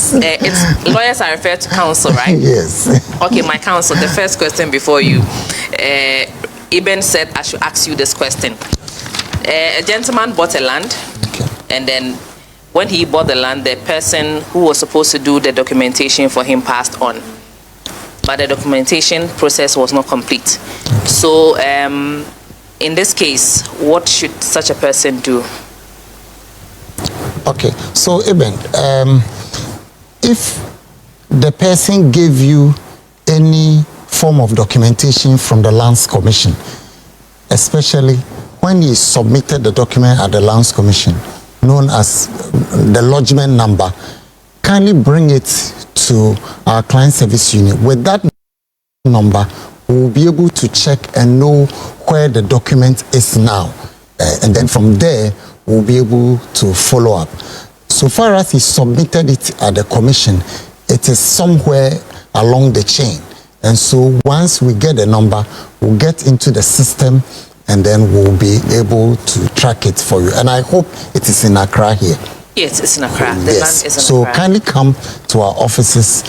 Yes. It's lawyers are referred to counsel, right? Yes. Okay, my counsel. The first question before you, Eben said I should ask you this question. A gentleman bought a land, Okay. and then when he bought the land, the person who was supposed to do the documentation for him passed on, but the documentation process was not complete. Okay. So, in this case, what should such a person do? Okay, so Eben, if the person gave you any form of documentation from the Lands Commission, especially when he submitted the document at the Lands Commission, known as the lodgement number, kindly bring it to our client service unit. With that number, we'll be able to check and know where the document is now. And then from there, we'll be able to follow up. So far as he submitted it at the commission, it is somewhere along the chain. And so once we get the number, we'll get into the system and then we'll be able to track it for you. And I hope it is in Accra here. Yes, it's in Accra. The Yes. land is in So Accra. kindly come to our offices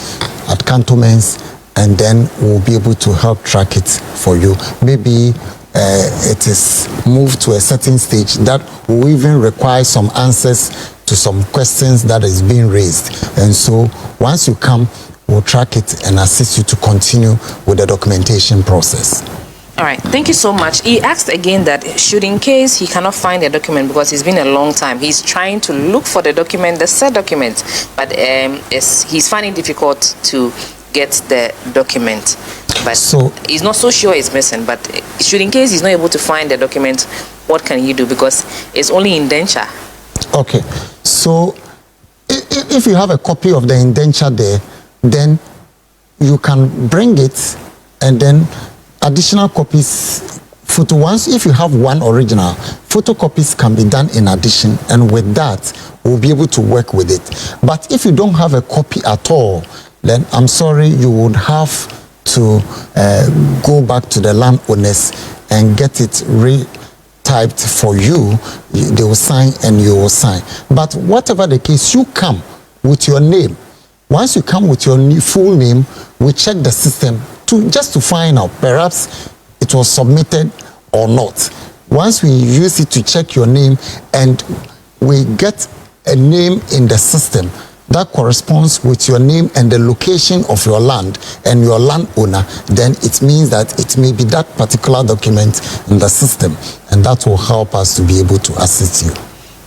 at cantonments and then we'll be able to help track it for you. Maybe it is moved to a certain stage that will even require some answers to some questions that is being raised. And so once you come, we'll track it and assist you to continue with the documentation process. All right, thank you so much. He asked again that should in case he cannot find the document because it's been a long time, he's trying to look for the document, the said document, but he's finding it difficult to get the document. But So he's not so sure it's missing, but should in case he's not able to find the document, what can you do? Because it's only indenture. okay, so if you have a copy of the indenture there, then you can bring it and then additional copies, photo ones. If you have one original, photocopies can be done in addition, and with that we'll be able to work with it. But if you don't have a copy at all, then I'm sorry, you would have to go back to the landowners and get it retyped for you. They will sign and you will sign. But whatever the case, you come with your name. Once you come with your full name, we check the system just to find out perhaps it was submitted or not. Once we use it to check your name and we get a name in the system that corresponds with your name and the location of your land and your landowner, then it means that it may be that particular document in the system, and that will help us to be able to assist you.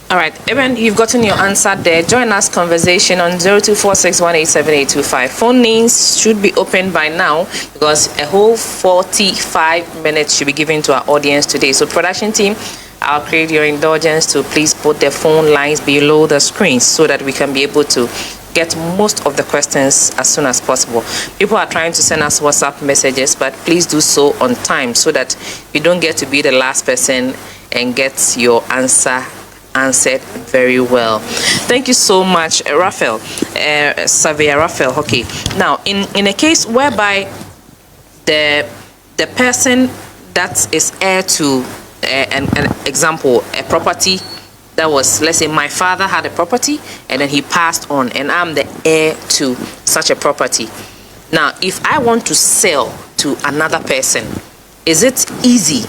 All right, Eben, you've gotten your answer there. Join us conversation on 0246187825. Phone names should be open by now because a whole 45 minutes should be given to our audience today. So production team, I'll create your indulgence to please put the phone lines below the screen so that we can be able to get most of the questions as soon as possible. People are trying to send us WhatsApp messages, but please do so on time so that you don't get to be the last person and get your answer answered very well. Thank you so much, Raphael, Surveyor Raphael Hokey. Now, in a case whereby the person that is heir to an example, a property that was, let's say my father had a property and then he passed on and I'm the heir to such a property. Now, if I want to sell to another person, is it easy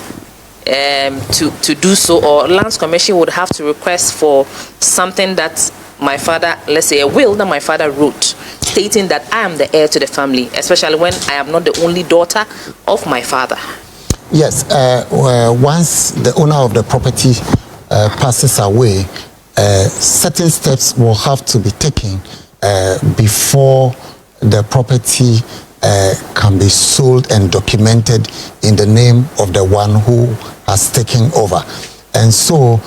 to do so, or Lands Commission would have to request for something that my father, let's say a will that my father wrote, stating that I am the heir to the family, especially when I am not the only daughter of my father? Yes, once the owner of the property passes away, certain steps will have to be taken before the property can be sold and documented in the name of the one who has taken over. And so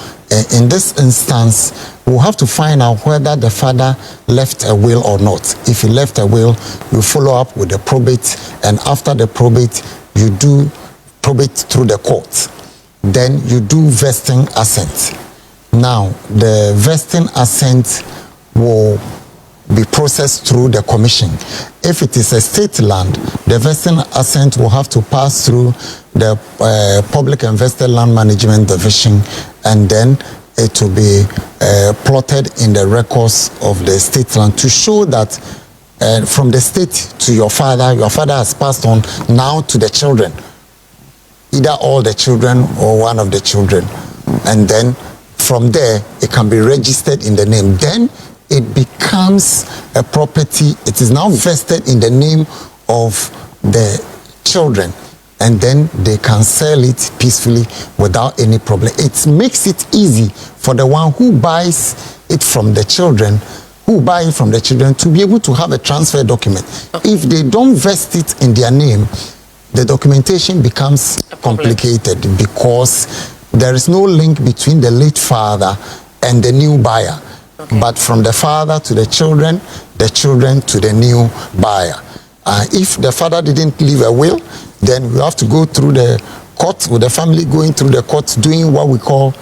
in this instance, we'll have to find out whether the father left a will or not. If he left a will, you follow up with the probate, and after the probate, you do probate through the court. Then you do vesting assent. Now, the vesting assent will be processed through the commission. If it is a state land, the vesting assent will have to pass through the Public and Vested Land Management Division, and then it will be plotted in the records of the state land to show that from the state to your father has passed on now to the children, either all the children or one of the children, and then from there it can be registered in the name. Then it becomes a property. It is now vested in the name of the children, and then they can sell it peacefully without any problem. It makes it easy for the one who buys it from the children, to be able to have a transfer document. If they don't vest it in their name, the documentation becomes complicated because there is no link between the late father and the new buyer, but from the father to the children to the new buyer. If the father didn't leave a will, then we have to go through the court, with the family going through the court, doing what we call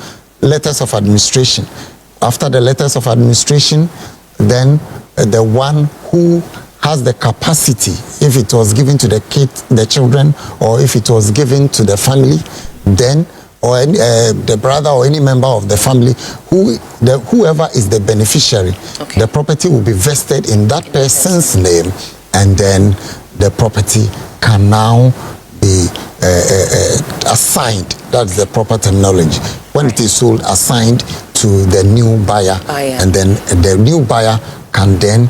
letters of administration. After the letters of administration, then the one who has the capacity, if it was given to the children, or if it was given to the family, then or the brother or any member of the family, whoever is the beneficiary, the property will be vested in that person's name, and then the property can now be assigned. That's the proper terminology. When it is sold, assigned to the new buyer, and then the new buyer can then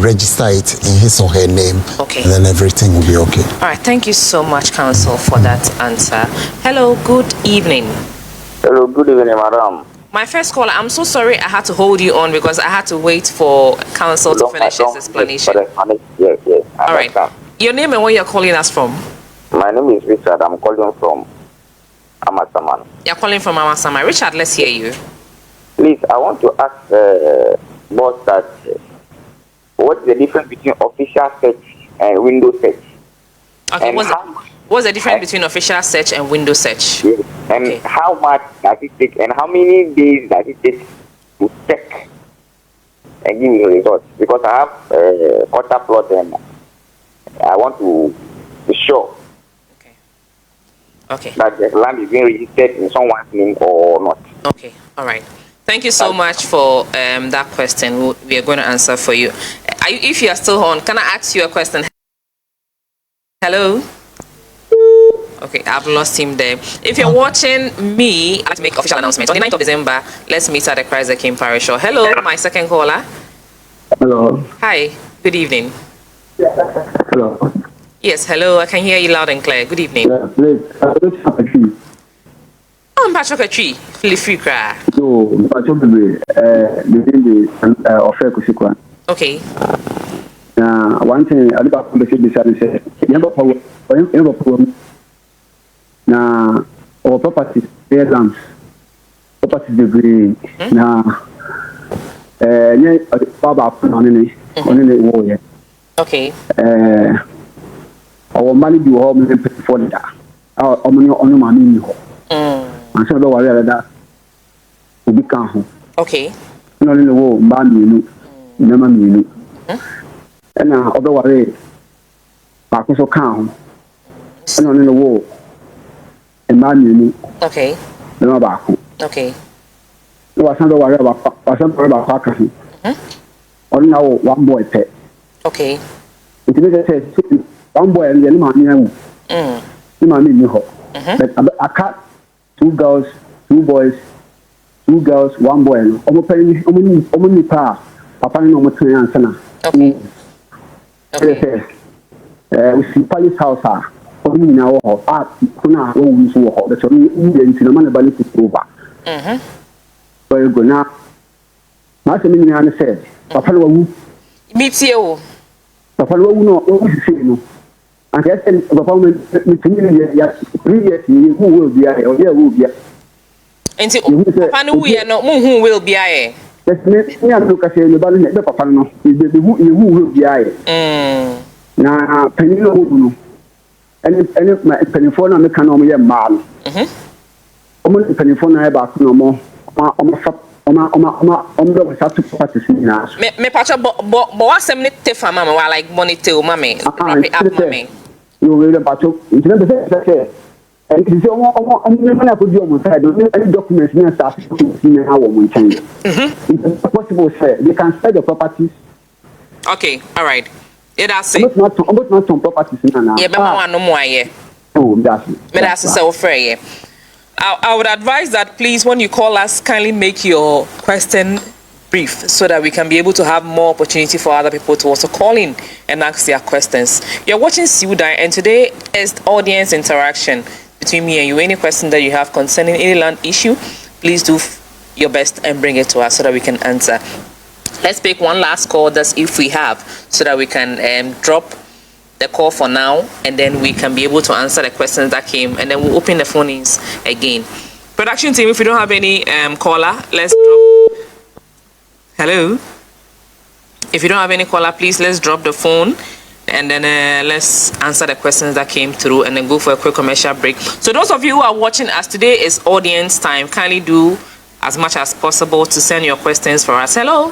register it in his or her name, and then everything will be okay. All right, thank you so much, counsel, for that answer. Hello, good evening. Hello, good evening, madam. My first caller, I'm so sorry I had to hold you on because I had to wait for counsel to finish his explanation. Yes. All right. Your name and where you're calling us from? My name is Richard. I'm calling from Amasaman. You're calling from Amasaman. Richard, let's hear you. Please, I want to ask boss that what's the difference between official search and window search? Okay, what's the difference between official search and window search? Yes. And how much does it take, and how many days does it take to check and give me the results? Because I have a quarter plot and I want to be sure that the land is being registered in someone's name or not. Okay, all right. Thank you so much for that question. We are going to answer for you. If you are still on, can I ask you a question? Hello? Okay, I've lost him there. If you're watching me, I'd like to make official announcement. On the 9th of December, let's meet at the Christ the King Parish Hall. Hello, my second caller. Hello. Hi, good evening. Hello. Yes, hello, I can hear you loud and clear. Good evening. Please, I'm Patrick a tree. Free cry. So, Patrick, okay. One thing I about conversation say, now, our properties, lands, properties degree. Now, Baba on it. Okay. Our money do all for that. Our money on money. And so, that will be count. Okay. Not in the world, Bambi, never me. And now, otherwise, back also count. And on in the world, and Bambi, okay. No back. Okay. No, I can't worry about Parker. Or now, one boy pet. Okay. It is one boy and the man, but a cat, 2 girls, 2 boys, 2 girls, 1 boy. Only pa, Papa no more answer. Okay. We see Palace House. Only now, art, Kuna, owns war. That's only Indians in a man about it over. Very good now. Master Minian said, Papa, meet you. Papa, no, and I said, Papa, 3 years, who will be or there will be. And Papa, we are not who will be. Let's make me look at the balance of Papa, who will be. Now, Penny, and my telephone on the Canomia mal. Only telephone I about no more. The have to practice now. Me patch up, but what's a minute for mamma while like money to mammy? You will about to And you say, oh, I'm going to put you on my side. Any documents near staff to see how we change. It's possible, sir. They can sell the properties. Okay, all right. Yeah, that's it. Almost not some properties now. Yeah, but no more, yeah. Oh, that's it. That's so fair, yeah. I would advise that please, when you call us, kindly make your question brief so that we can be able to have more opportunity for other people to also call in and ask their questions. You're watching Siudan, and today is audience interaction between me and you. Any question that you have concerning any land issue, please do your best and bring it to us so that we can answer. Let's take one last call, that's if we have, so that we can drop the call for now, and then we can be able to answer the questions that came, and then we'll open the phone-ins again. Production team, if we don't have any caller, let's drop. Hello? If you don't have any caller, please let's drop the phone, and then let's answer the questions that came through, and then go for a quick commercial break. So those of you who are watching us, today is audience time. Kindly do as much as possible to send your questions for us. Hello?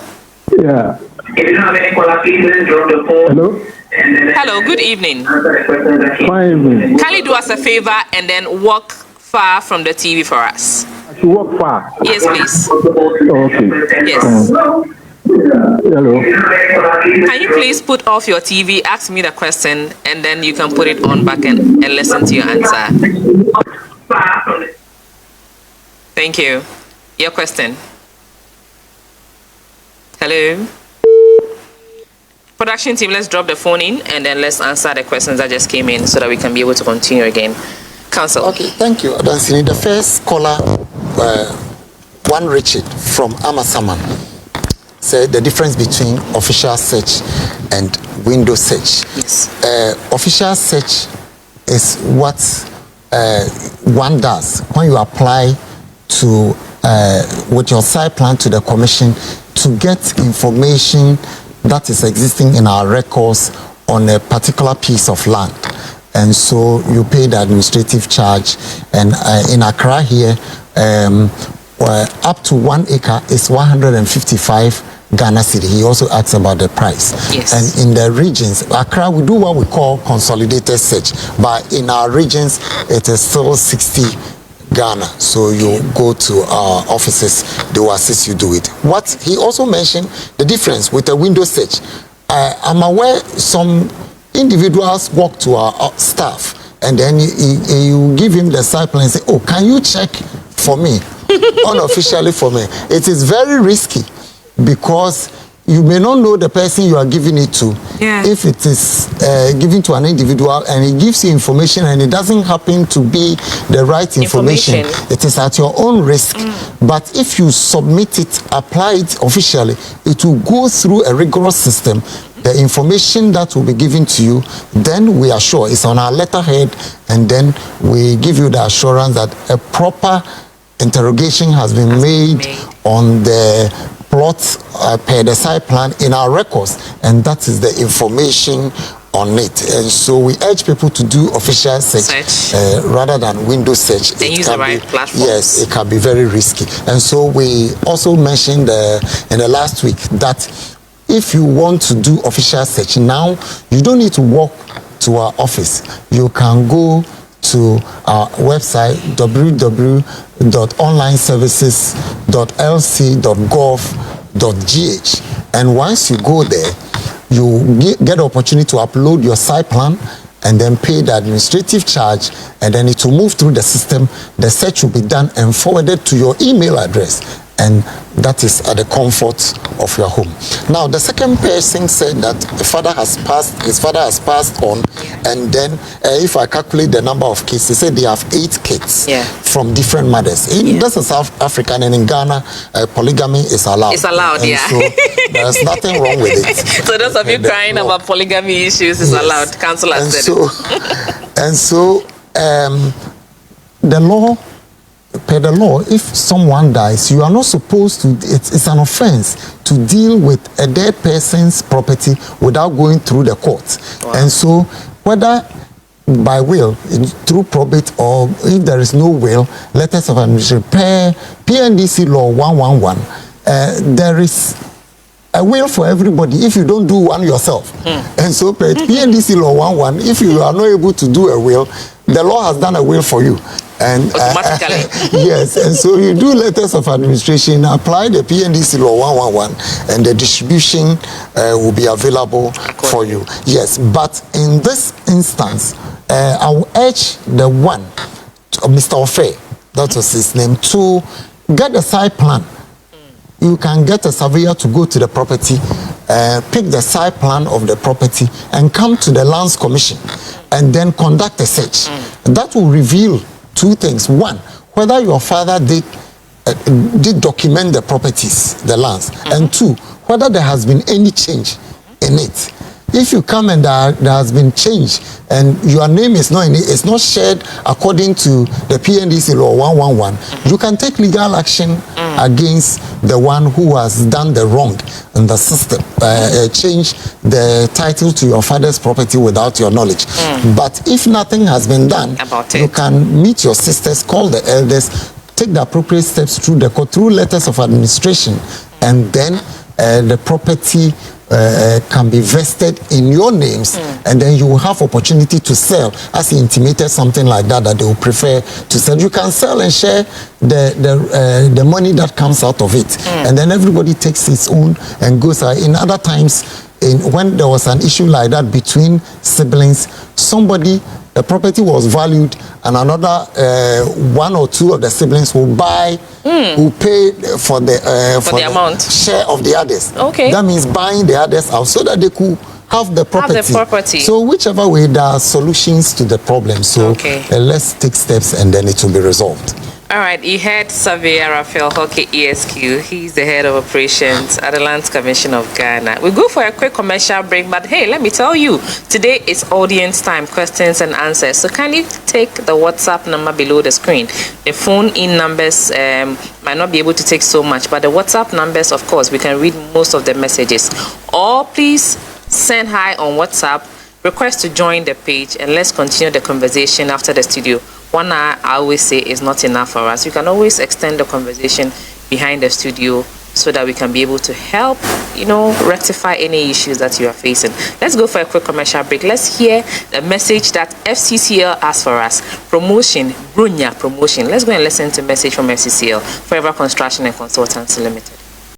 Yeah. If you don't have any caller, please let's drop the phone. Hello? Hello, good evening. Fine. Kindly do us a favor and then walk far from the TV for us. I should walk far. Yes, please. Okay. Yes. Hello. Can you please put off your TV, ask me the question, and then you can put it on back and listen to your answer. Thank you. Your question. Hello? Production team, let's drop the phone in and then let's answer the questions that just came in so that we can be able to continue again. Council. Okay, thank you, Adansini. The first caller, one Richard from Amasaman, said the difference between official search and window search. Yes. Official search is what one does when you apply to with your site plan to the commission to get information that is existing in our records on a particular piece of land. And so you pay the administrative charge. And in Accra here, up to 1 acre is 155 Ghana cedi. He also asks about the price. Yes. And in the regions, Accra, we do what we call consolidated search. But in our regions, it is still 60 Ghana. So you go to our offices, they will assist you do it. What he also mentioned, the difference with the window search. I'm aware some individuals walk to our staff and then you give him the site plan and say, oh, can you check for me, unofficially for me? It is very risky because you may not know the person you are giving it to. Yeah. If it is given to an individual and he gives you information and it doesn't happen to be the right information. It is at your own risk. But if you submit it, apply it officially, it will go through a rigorous system. The information that will be given to you, then we are sure it's on our letterhead, and then we give you the assurance that a proper interrogation has been made on the plot per the site plan in our records, and that is the information on it. And so we urge people to do official search. Rather than window search. They use the right platform. Yes, it can be very risky. And so we also mentioned in the last week that if you want to do official search now, you don't need to walk to our office. You can go to our website www.onlineservices.lc.gov.gh, and once you go there, you get the opportunity to upload your site plan and then pay the administrative charge, and then it will move through the system. The search will be done and forwarded to your email address, and that is at the comfort of your home. Now, the second person said that his father has passed on, and then if I calculate the number of kids, they said they have 8 kids from different mothers. This is South African, and in Ghana, polygamy is allowed. It's allowed, and so there's nothing wrong with it. So those of you crying about polygamy issues is allowed. Council has said it. And so the law, per the law, if someone dies, you are not supposed to, it's an offense to deal with a dead person's property without going through the court. Wow. And so whether by will, through probate, or if there is no will, letters of administration, per PNDC law 111, there is a will for everybody if you don't do one yourself. And so per PNDC law 111, if you are not able to do a will, the law has done a will for you. And automatically. yes, and so you do letters of administration, apply the PNDC law 111, and the distribution will be available for you. Yes, but in this instance, I will urge the one, Mr. Ofe, that was his name, to get a site plan. You can get a surveyor to go to the property, pick the site plan of the property, and come to the Lands Commission, and then conduct a search. That will reveal two things. One, whether your father did document the properties, the lands, and two, whether there has been any change in it. If you come and there has been change and your name is not in it, it's not shared according to the PNDC law 111, you can take legal action against the one who has done the wrong in the system, change the title to your father's property without your knowledge. But if nothing has been done, you can meet your sisters, call the elders, take the appropriate steps through the court, through letters of administration, and then the property can be vested in your names, and then you will have opportunity to sell, as he intimated something like that, that they will prefer to sell. You can sell and share the money that comes out of it, and then everybody takes its own and goes out. In other times, when there was an issue like that between siblings, the property was valued, and another one or two of the siblings will buy, will pay for the amount share of the others. Okay. That means buying the others out so that they could have the property. So whichever way, there are solutions to the problem. So let's take steps, and then it will be resolved. All right, you heard Surveyor Raphael Hokey, ESQ. He's the head of operations at the Lands Commission of Ghana. We'll go for a quick commercial break, but hey, let me tell you, today is audience time, questions and answers. So kindly take the WhatsApp number below the screen. The phone-in numbers might not be able to take so much, but the WhatsApp numbers, of course, we can read most of the messages. Or please send hi on WhatsApp, request to join the page, and let's continue the conversation after the studio. 1 hour, I always say, is not enough for us. You can always extend the conversation behind the studio so that we can be able to help, rectify any issues that you are facing. Let's go for a quick commercial break. Let's hear the message that FCCL asked for us. Promotion, Brunya promotion. Let's go and listen to a message from FCCL, Forever Construction and Consultants Limited.